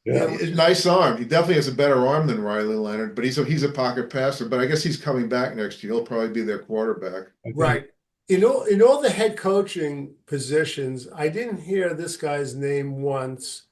Yeah, Yeah, Nice arm. He definitely has a better arm than Riley Leonard, but he's a pocket passer. But I guess he's coming back next year. He'll probably be their quarterback. I think right. In all the head coaching positions, I didn't hear this guy's name once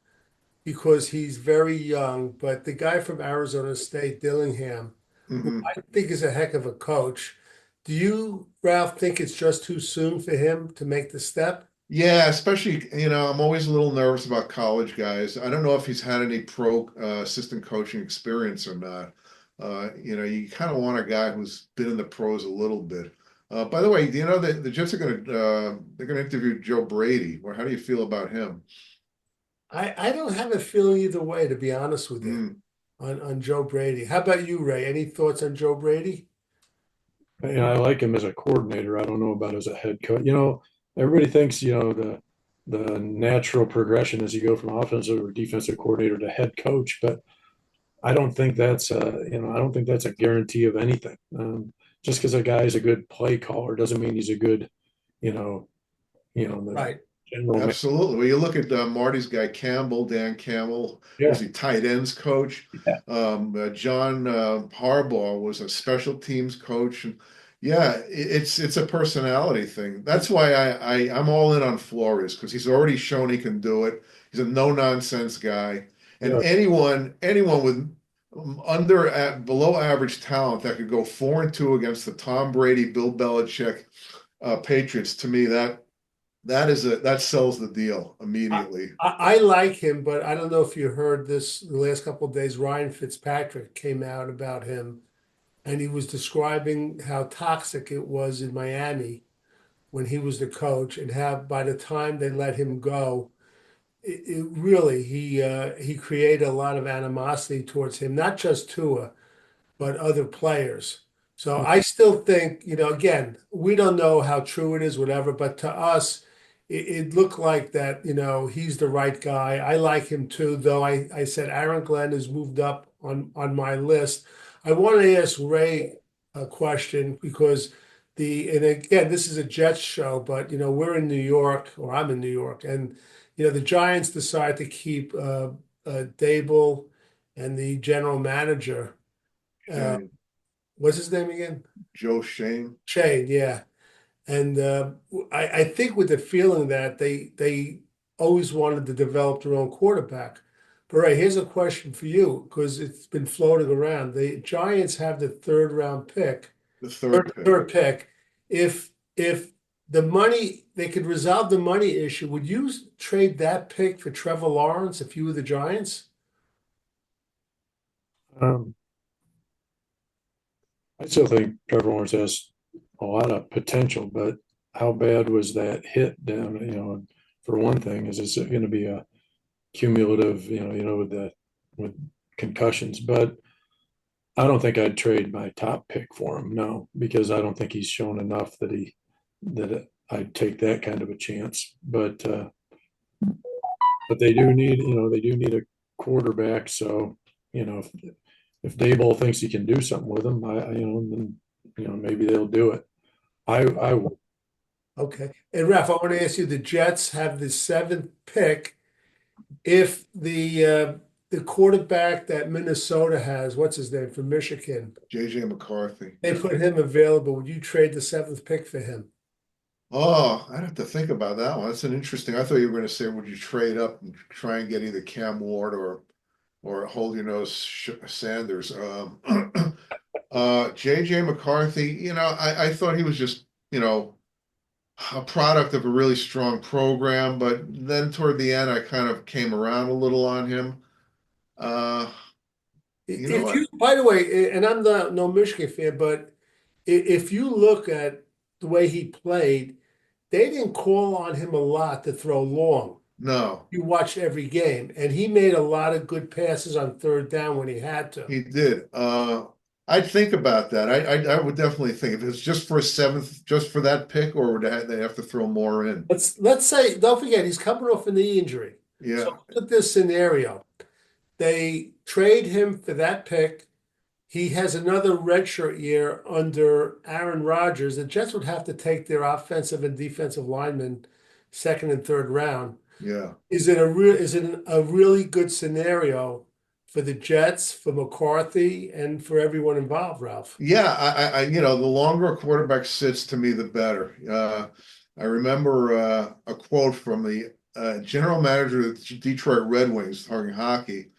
because he's very young, but the guy from Arizona State, Dillingham, who Hmm. I think is a heck of a coach. Do you, Ralph, think it's just too soon for him to make the step? Yeah, especially, I'm always a little nervous about college guys. I don't know if he's had any pro assistant coaching experience or not. You kind of want a guy who's been in the pros a little bit. By the way, do you know that the Jets are they're gonna interview Joe Brady? Or how do you feel about him? I don't have a feeling either way, to be honest with you, Mm. on Joe Brady. How about you, Ray? Any thoughts on Joe Brady? I like him as a coordinator. I don't know about as a head coach. Everybody thinks the natural progression as you go from offensive or defensive coordinator to head coach, but I don't think I don't think that's a guarantee of anything. Just because a guy is a good play caller doesn't mean he's a good, you know, the Right. general man. Absolutely. Well, you look at Marty's guy Campbell, Dan Campbell, was Yeah, he tight ends coach? yeah, John Harbaugh was a special teams coach. And yeah, it's a personality thing. That's why I'm all in on Flores because he's already shown he can do it. He's a no nonsense guy, and yeah. anyone with below average talent that could go 4-2 against the Tom Brady, Bill Belichick Patriots, to me that sells the deal I, immediately. I like him, but I don't know if you heard this the last couple of days. Ryan Fitzpatrick came out about him, and he was describing how toxic it was in Miami when he was the coach, and how by the time they let him go, it really he created a lot of animosity towards him, not just Tua, but other players. So I still think, again, we don't know how true it is, whatever, but to us, it looked like that, he's the right guy. I like him too, though I said Aaron Glenn has moved up on my list. I want to ask Ray a question because and again, this is a Jets show, but we're in New York, or I'm in New York, and the Giants decide to keep Dable and the general manager. Uh, Shane, what's his name again? Joe Shane. Shane, yeah. And I think with the feeling that they always wanted to develop their own quarterback. But Ray, here's a question for you because it's been floating around. The Giants have the third round pick, The third, third pick. third pick. If the money they could resolve the money issue, would you trade that pick for Trevor Lawrence if you were the Giants? Um, I still think Trevor Lawrence has a lot of potential, but how bad was that hit down? For one thing, is it's going to be a cumulative, with concussions. But I don't think I'd trade my top pick for him. No, because I don't think he's shown enough that I'd take that kind of a chance. But they do need a quarterback. So if Dayball thinks he can do something with him, then maybe they'll do it. I would. Okay. And Raf, I want to ask you, the Jets have the seventh pick. If the quarterback that Minnesota has, what's his name from Michigan, JJ McCarthy. they put him available, would you trade the seventh pick for him? Oh, I'd have to think about that one. That's an interesting. I thought you were going to say, would you trade up and try and get either Cam Ward or hold your nose Sanders? JJ McCarthy. I thought he was just a product of a really strong program, but then toward the end, I kind of came around a little on him. Uh, you know If you, what? by the way, and I'm not no Michigan fan, but if you look at the way he played, they didn't call on him a lot to throw long. No. You watched every game, and he made a lot of good passes on third down when he had to. He did. I'd think about that. I would definitely think if it's just for a seventh, just for that pick, or would they have to throw more in? Let's say, don't forget, he's coming off a knee injury. So Yeah, look at this scenario. They trade him for that pick. He has another redshirt year under Aaron Rodgers. The Jets would have to take their offensive and defensive linemen second and third round. yeah, Is it a really good scenario for the Jets, for McCarthy, and for everyone involved, Ralph? yeah. The longer a quarterback sits, to me, the better. I remember a quote from the general manager of the Detroit Red Wings, talking hockey,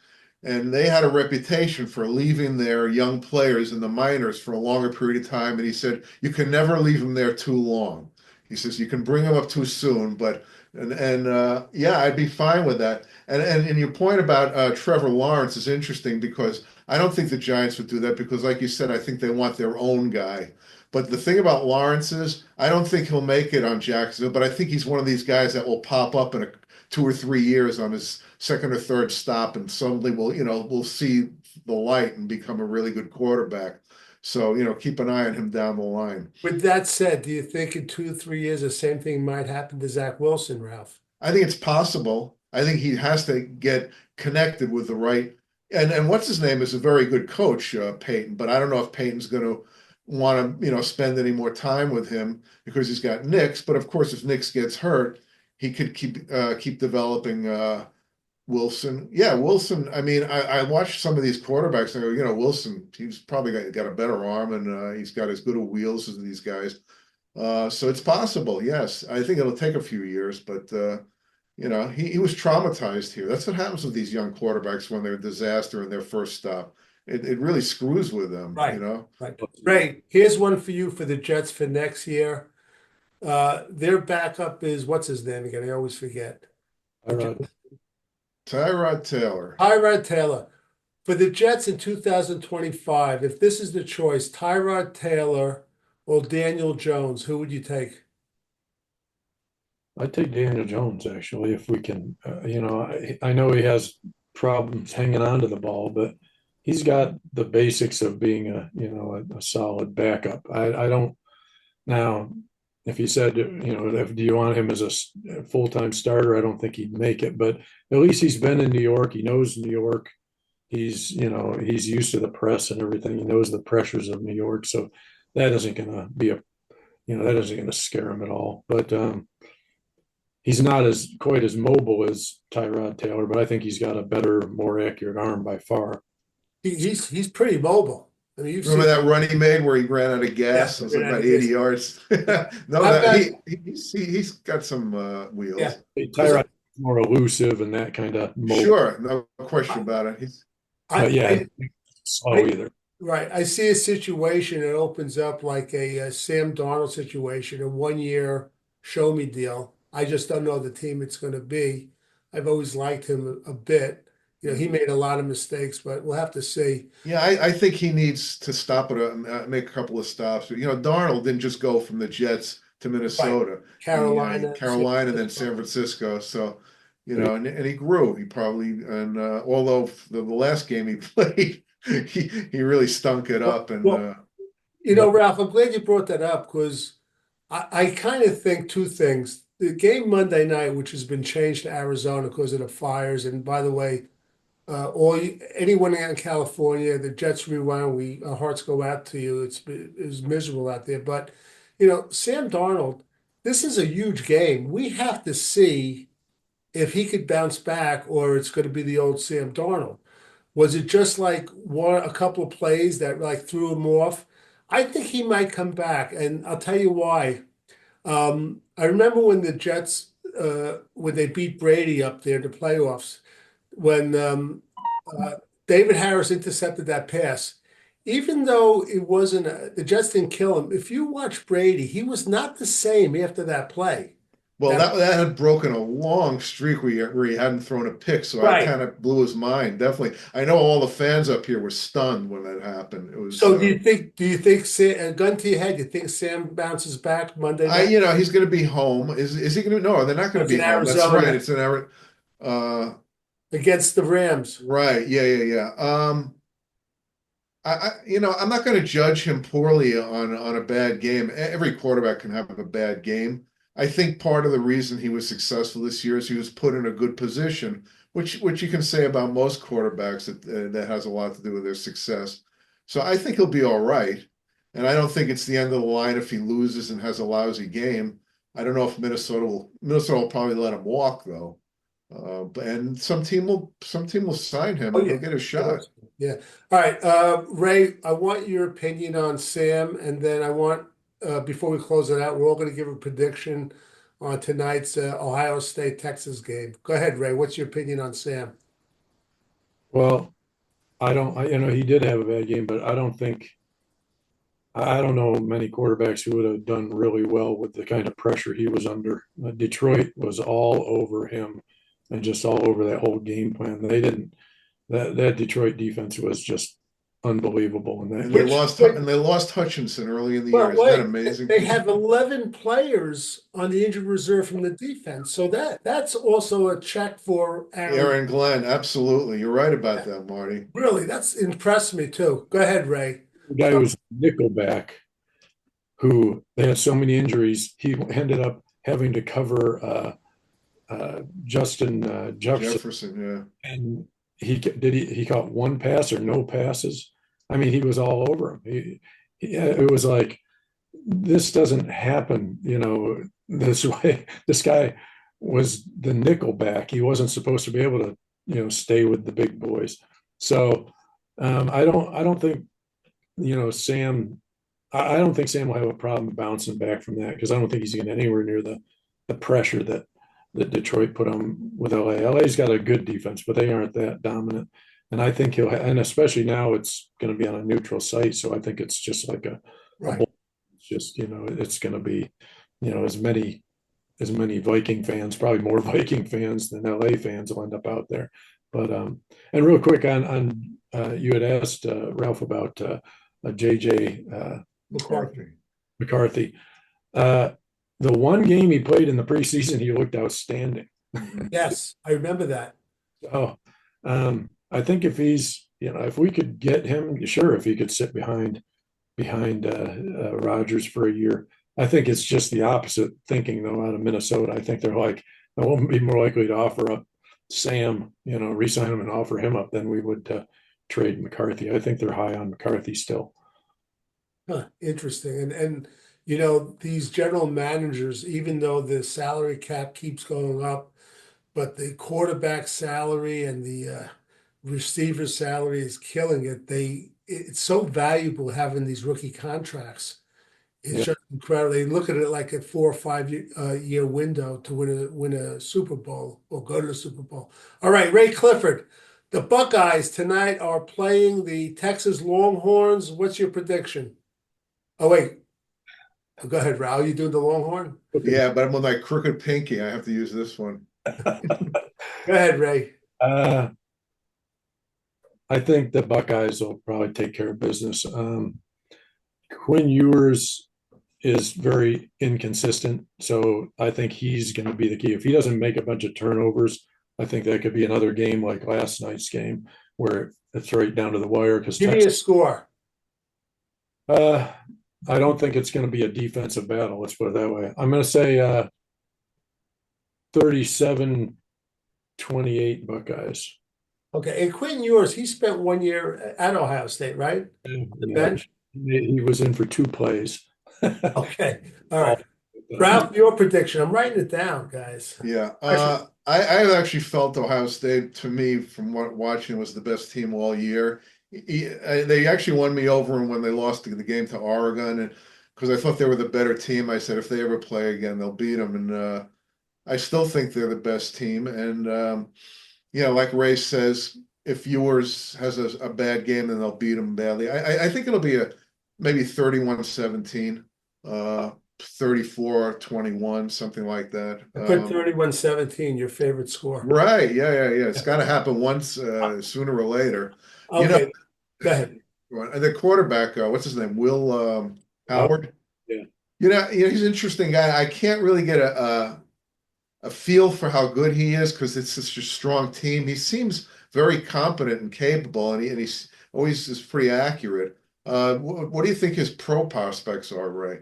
and they had a reputation for leaving their young players in the minors for a longer period of time. And he said, you can never leave them there too long. He says, you can bring them up too soon, but yeah, I'd be fine with that. And your point about Trevor Lawrence is interesting because I don't think the Giants would do that because, like you said, I think they want their own guy. But the thing about Lawrence is, I don't think he'll make it on Jacksonville, but I think he's one of these guys that will pop up in 2 or 3 years on his second or third stop, and suddenly we'll see the light and become a really good quarterback. So, keep an eye on him down the line. With that said, do you think in 2 or 3 years the same thing might happen to Zach Wilson, Ralph? I think it's possible. I think he has to get connected with the right and what's his name is a very good coach, Peyton, but I don't know if Peyton's going to want to, spend any more time with him because he's got Nicks. But of course, if Nicks gets hurt, he could keep developing Wilson. Yeah, Wilson. I mean, I watched some of these quarterbacks and I go, Wilson, he's probably got a better arm and he's got as good of wheels as these guys. So it's possible. Yes, I think it'll take a few years, but he was traumatized here. That's what happens with these young quarterbacks when they're a disaster in their first stop. It really screws with them, Right, right. Ray, here's one for you for the Jets for next year. Their backup is what's his name again? I always forget. Tyrod Taylor. Tyrod Taylor. For the Jets in 2025, if this is the choice, Tyrod Taylor or Daniel Jones, who would you take? I'd take Daniel Jones actually, if we can. I know he has problems hanging on to the ball, but he's got the basics of being a solid backup. I don't now. If he said, do you want him as a full-time starter? I don't think he'd make it, but at least he's been in New York. He knows New York. He's used to the press and everything. He knows the pressures of New York, so that isn't going to be that isn't going to scare him at all. But he's not quite as mobile as Tyrod Taylor, but I think he's got a better, more accurate arm by far. He's pretty mobile. I mean, remember that run he made where he ran out of gas? It was like about 80 yards. He's got some wheels. Yeah. Tyrod's more elusive and that kind of mobile. Sure, no question about it. Slow either. Right. I see a situation that opens up like a Sam Darnold situation, a 1 year show me deal. I just don't know the team it's going to be. I've always liked him a bit. He made a lot of mistakes, but we'll have to see. Yeah, I think he needs to stop make a couple of stops. Darnold didn't just go from the Jets to Minnesota, right. Carolina, then San Francisco. So, and he grew. He probably although the last game he played, he really stunk it up. And Ralph, I'm glad you brought that up because I kind of think two things. The game Monday night, which has been changed to Arizona because of the fires, and by the way, anyone in California, the Jets rewind. Our hearts go out to you. It's miserable out there, but Sam Darnold. This is a huge game. We have to see if he could bounce back, or it's going to be the old Sam Darnold. Was it just like a couple of plays that like threw him off? I think he might come back, and I'll tell you why. I remember when the Jets, when they beat Brady up there in the playoffs, when David Harris intercepted that pass. Even though it wasn't, the Jets didn't kill him. If you watch Brady, he was not the same after that play. Well, that had broken a long streak where he hadn't thrown a pick, so right. I kind of blew his mind. Definitely, I know all the fans up here were stunned when that happened. It was. So do you think Sam, gun to your head? You think Sam bounces back Monday night? He's going to be home. Is he going to? No, they're not going to be home. That's right. It's in Arizona. Against the Rams. Right. Yeah. I'm not going to judge him poorly on a bad game. Every quarterback can have a bad game. I think part of the reason he was successful this year is he was put in a good position, which you can say about most quarterbacks that has a lot to do with their success. So I think he'll be all right. And I don't think it's the end of the line if he loses and has a lousy game. I don't know if Minnesota will probably let him walk though. And some team will sign him and he'll get a shot. Yeah. All right. Ray, I want your opinion on Sam, and then I want before we close it out, we're all going to give a prediction on tonight's Ohio State-Texas game. Go ahead, Ray. What's your opinion on Sam? Well, he did have a bad game, but I don't know many quarterbacks who would have done really well with the kind of pressure he was under. Detroit was all over him and just all over that whole game plan. They didn't. That Detroit defense was just unbelievable. And they lost Hutchinson early in the year. Isn't that amazing? They have 11 players on the injured reserve from the defense, so that's also a check for Aaron Glenn. Absolutely, you're right about that, Marty. Really, that's impressed me too. Go ahead, Ray. The guy who was Nickelback, who they had so many injuries, he ended up having to cover Justin Jefferson, yeah. And he caught one pass or no passes. I mean, he was all over him. It was like, this doesn't happen, this way. This guy was the nickel back. He wasn't supposed to be able to, stay with the big boys. So I don't think, Sam. I don't think Sam will have a problem bouncing back from that because I don't think he's getting anywhere near the pressure that Detroit put on with LA. LA's got a good defense, but they aren't that dominant. And I think and especially now it's going to be on a neutral site, so I think it's just like a Right. bowl. It's just it's going to be as many Viking fans, probably more Viking fans than LA fans will end up out there. But and real quick on you had asked Ralph about JJ McCarthy. McCarthy. Uh, the one game he played in the preseason, he looked outstanding. Yes, I remember that. Oh, I think if we could get him, sure, if he could sit behind Rodgers for a year. I think it's just the opposite thinking though out of Minnesota. I think they're like, I won't be more likely to offer up Sam, re-sign him and offer him up than we would trade McCarthy. I think they're high on McCarthy still. Huh, interesting. And these general managers, even though the salary cap keeps going up, but the quarterback salary and the receiver salary is killing it. It's so valuable having these rookie contracts. It's Yeah. just incredible. They look at it like a 4 or 5 year window to win a Super Bowl or go to the Super Bowl. All right, Ray Clifford. The Buckeyes tonight are playing the Texas Longhorns. What's your prediction? Oh wait, go ahead, Raul. You doing the Longhorn? Okay. Yeah, but I'm with my crooked pinky. I have to use this one. Go ahead, Ray. Uh, I think the Buckeyes will probably take care of business. Quinn Ewers is very inconsistent, so I think he's going to be the key. If he doesn't make a bunch of turnovers, I think that could be another game like last night's game where it's right down to the wire. Because Give me a score. uh, I don't think it's going to be a defensive battle. Let's put it that way. I'm going to say 37-28 Buckeyes. Okay, and Quinn Ewers, he spent 1 year at Ohio State, right? The Yeah, bench. he was in for 2 plays. Okay, all right. Ralph, your prediction. I'm writing it down, guys. Yeah, Pressure. I actually felt Ohio State, to me, from what watching, was the best team all year. They actually won me over when they lost the game to Oregon, and because I thought they were the better team, I said if they ever play again, they'll beat them. And I still think they're the best team. And like Ray says, if Ewers has a bad game, then they'll beat him badly. I think it'll be a maybe 31-17. 34-21, something like that. I put 31-17, your favorite score. Right. Yeah. It's got to happen once, sooner or later. You know, Okay, go ahead. the quarterback, what's his name? Will Howard. Yeah. He's an interesting guy. I can't really get a feel for how good he is because it's such a strong team. He seems very competent and capable, and he's always is pretty accurate. What do you think his pro prospects are, Ray?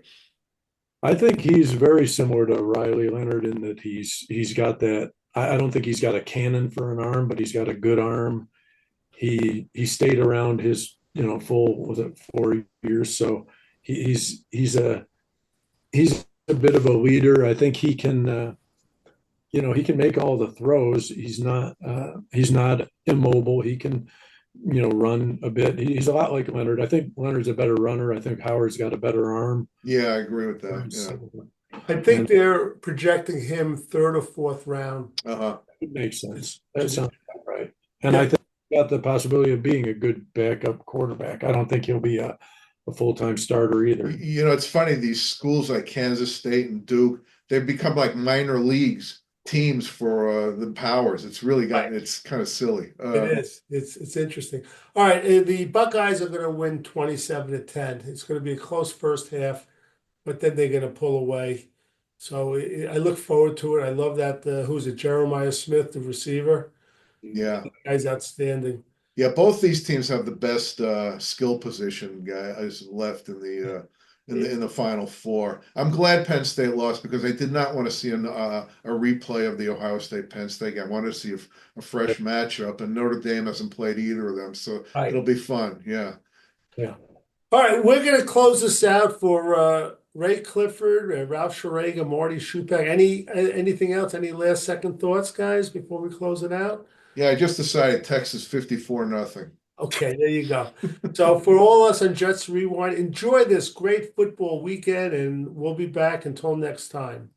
I think he's very similar to Riley Leonard in that he's got that. I don't think he's got a cannon for an arm, but he's got a good arm. He stayed around his full, was it 4 years? So he's a bit of a leader. I think he can make all the throws. He's not immobile. He can run a bit. He's a lot like Leonard. I think Leonard's a better runner. I think Howard's got a better arm. Yeah, I agree with that. Yeah. I think they're projecting him third or fourth round. It makes sense. That sounds about right. And I think he's got the possibility of being a good backup quarterback. I don't think he'll be a full-time starter either. It's funny, these schools like Kansas State and Duke, they've become like minor leagues teams for the powers. It's really it's kind of silly. It is. It's interesting. All right, the Buckeyes are going to win 27-10. It's going to be a close first half, but then they're going to pull away. So I look forward to it. I love that. Who's it? Jeremiah Smith, the receiver. Yeah. That guy's outstanding. Yeah, both these teams have the best skill position guys left in the Final Four. I'm glad Penn State lost because I did not want to see a replay of the Ohio State Penn State game. I wanted to see a fresh matchup, and Notre Dame hasn't played either of them, so it'll be fun. Yeah. Yeah. All right, we're going to close this out for Ray Clifford, Ralph Schrager, Marty Schupak. Anything else? Any last second thoughts, guys, before we close it out? Yeah, I just decided Texas 54-0. Okay, there you go. So for all us on Jets Rewind, enjoy this great football weekend, and we'll be back until next time.